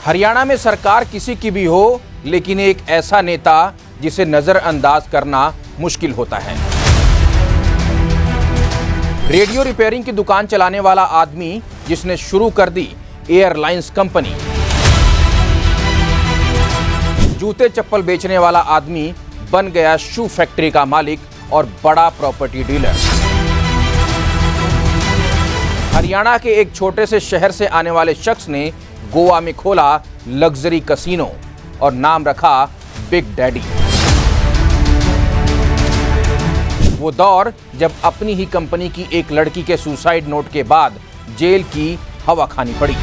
हरियाणा में सरकार किसी की भी हो, लेकिन एक ऐसा नेता जिसे नजरअंदाज करना मुश्किल होता है। रेडियो रिपेयरिंग की दुकान चलाने वाला आदमी जिसने शुरू कर दी एयरलाइंस कंपनी, जूते चप्पल बेचने वाला आदमी बन गया शू फैक्ट्री का मालिक और बड़ा प्रॉपर्टी डीलर। हरियाणा के एक छोटे से शहर से आने वाले शख्स ने गोवा में खोला लग्जरी कसीनो और नाम रखा बिग डैडी। वो दौर जब अपनी ही कंपनी की एक लड़की के सुसाइड नोट के बाद जेल की हवा खानी पड़ी।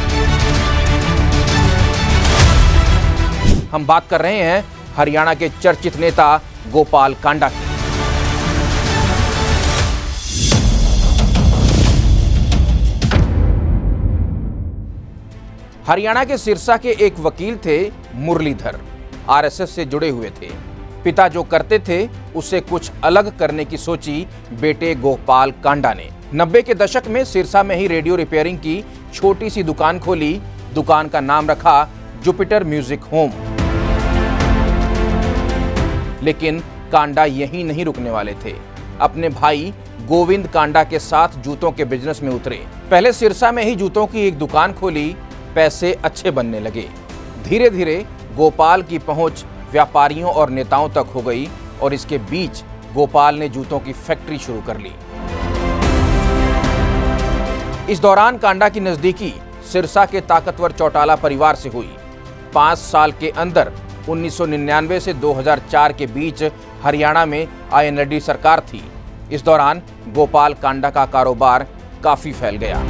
हम बात कर रहे हैं हरियाणा के चर्चित नेता गोपाल कांडा की। हरियाणा के सिरसा के एक वकील थे मुरलीधर, आरएसएस से जुड़े हुए थे। पिता जो करते थे उसे कुछ अलग करने की सोची बेटे गोपाल कांडा ने। 90 के दशक में सिरसा में ही रेडियो रिपेयरिंग की छोटी सी दुकान खोली। दुकान का नाम रखा जुपिटर म्यूजिक होम। लेकिन कांडा यहीं नहीं रुकने वाले थे। अपने भाई गोविंद कांडा के साथ जूतों के बिजनेस में उतरे। पहले सिरसा में ही जूतों की एक दुकान खोली। पैसे अच्छे बनने लगे। धीरे धीरे गोपाल की पहुंच व्यापारियों और नेताओं तक हो गई और इसके बीच गोपाल ने जूतों की फैक्ट्री शुरू कर ली। इस दौरान कांडा की नजदीकी सिरसा के ताकतवर चौटाला परिवार से हुई। 5 साल के अंदर 1999 से 2004 के बीच हरियाणा में आईएनएलडी सरकार थी। इस दौरान गोपाल कांडा का कारोबार काफी फैल गया।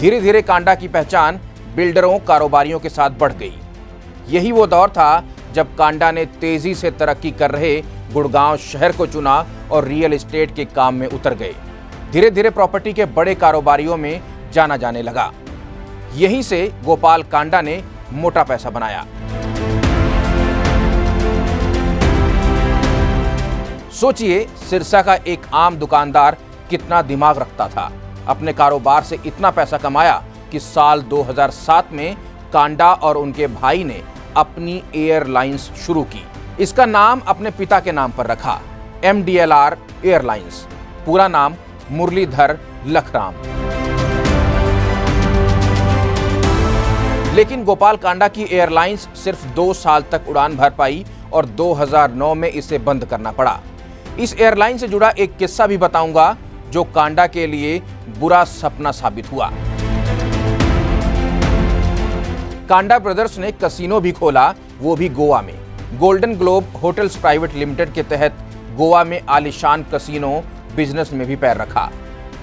धीरे धीरे कांडा की पहचान बिल्डरों, कारोबारियों के साथ बढ़ गई। यही वो दौर था जब कांडा ने तेजी से तरक्की कर रहे गुड़गांव शहर को चुना और रियल एस्टेट के काम में उतर गए। धीरे धीरे प्रॉपर्टी के बड़े कारोबारियों में जाना जाने लगा। यहीं से गोपाल कांडा ने मोटा पैसा बनाया। सोचिए, सिरसा का एक आम दुकानदार कितना दिमाग रखता था। अपने कारोबार से इतना पैसा कमाया कि साल 2007 में कांडा और उनके भाई ने अपनी एयरलाइंस शुरू की। इसका नाम अपने पिता के नाम पर रखा, MDLR एयरलाइंस। पूरा नाम मुरलीधर लखराम। लेकिन गोपाल कांडा की एयरलाइंस सिर्फ 2 साल तक उड़ान भर पाई और 2009 में इसे बंद करना पड़ा। इस एयरलाइन से जुड़ा एक किस्सा भी बताऊंगा जो कांडा के लिए बुरा सपना साबित हुआ। कांडा ब्रदर्स ने कसीनो भी खोला, वो भी गोवा में। Golden globe hotels private limited के तहत गोवा में आलीशान कसीनो बिजनेस में भी पैर रखा।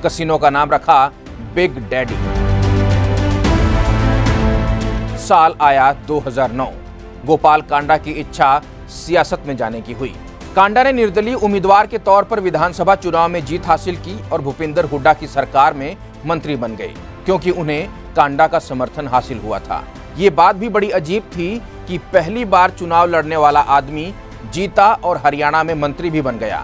कसीनो का नाम रखा बिग डैडी। साल आया 2009। गोपाल कांडा की इच्छा सियासत में जाने की हुई। कांडा ने निर्दलीय उम्मीदवार के तौर पर विधानसभा चुनाव में जीत हासिल की और भूपिंदर हुड्डा की सरकार में मंत्री बन गए, क्योंकि उन्हें कांडा का समर्थन हासिल हुआ था। ये बात भी बड़ी अजीब थी कि पहली बार चुनाव लड़ने वाला आदमी जीता और हरियाणा में मंत्री भी बन गया।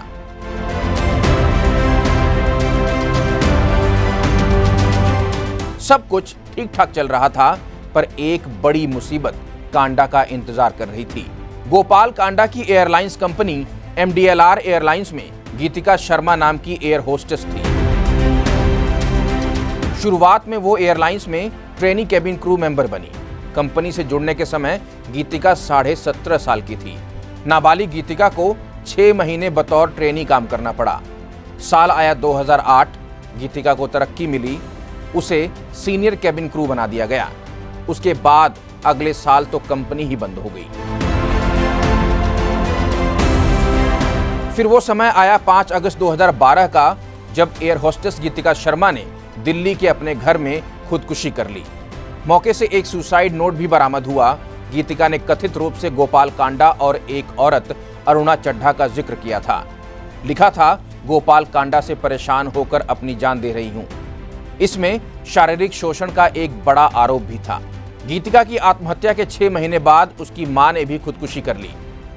सब कुछ ठीक ठाक चल रहा था, पर एक बड़ी मुसीबत कांडा का इंतजार कर रही थी। गोपाल कांडा की एयरलाइंस कंपनी MDLR एयरलाइंस में गीतिका शर्मा नाम की एयर होस्टेस थी। शुरुआत में वो एयरलाइंस में ट्रेनी कैबिन क्रू मेंबर बनी। कंपनी से जुड़ने के समय गीतिका 17.5 साल की थी। नाबालिग गीतिका को 6 महीने बतौर ट्रेनी काम करना पड़ा। साल आया 2008। गीतिका को तरक्की मिली, उसे सीनियर कैबिन क्रू बना दिया गया। उसके बाद अगले साल तो कंपनी ही बंद हो गई। फिर वो समय आया 5 अगस्त 2012 का, जब एयर होस्टेस गीतिका शर्मा ने दिल्ली के अपने घर में खुदकुशी कर ली। मौके से एक सुसाइड नोट भी बरामद हुआ। गीतिका ने कथित रूप से गोपाल कांडा और एक औरत अरुणा चड्ढा का जिक्र किया था। लिखा था, गोपाल कांडा से परेशान होकर अपनी जान दे रही हूं। इसमें शारीरिक शोषण का एक बड़ा आरोप भी था। गीतिका की आत्महत्या के 6 महीने बाद उसकी मां ने भी खुदकुशी कर ली।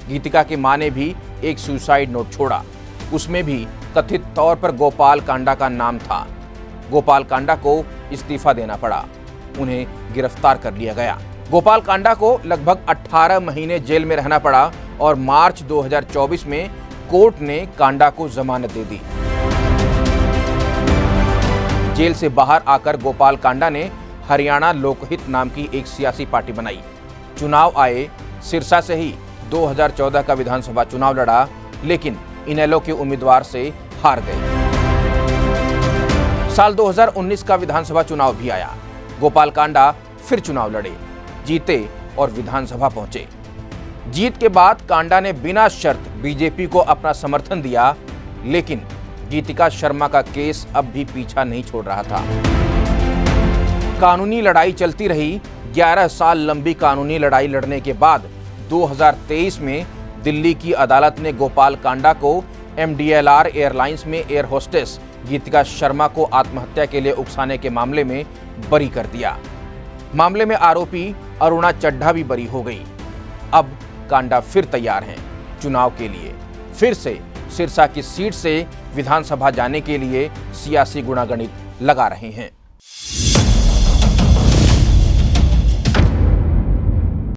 गीतिका की मां ने भी एक सुसाइड नोट छोड़ा। उसमें भी कथित तौर पर गोपाल कांडा का नाम था। गोपाल कांडा को इस्तीफा देना पड़ा। उन्हें गिरफ्तार कर लिया गया। गोपाल कांडा को लगभग 18 महीने जेल में रहना पड़ा और मार्च 2024 में कोर्ट ने कांडा को जमानत दे दी। जेल से बाहर आकर गोपाल कांडा ने हरियाणा लोकहित नाम की एक सियासी पार्टी बनाई। चुनाव आए, सिरसा से ही 2014 का विधानसभा चुनाव लड़ा, लेकिन इनेलो के उम्मीदवार से हार गए। साल 2019 का विधानसभा चुनाव भी आया। गोपाल कांडा फिर चुनाव लड़े, जीते और विधानसभा पहुंचे। जीत के बाद कांडा ने बिना शर्त बीजेपी को अपना समर्थन दिया, लेकिन गीतिका शर्मा का केस अब भी पीछा नहीं छोड़ रहा था। कानूनी लड़ाई चलती रही। 11 साल लंबी कानूनी लड़ाई लड़ने के बाद 2023 में दिल्ली की अदालत ने गोपाल कांडा को MDLR एयरलाइंस में एयर होस्टेस गीतिका शर्मा को आत्महत्या के लिए उकसाने के मामले में बरी कर दिया। मामले में आरोपी अरुणा चड्ढा भी बरी हो गई। अब कांडा फिर तैयार हैं चुनाव के लिए। फिर से सिरसा की सीट से विधानसभा जाने के लिए सियासी गुणागणित लगा रहे हैं।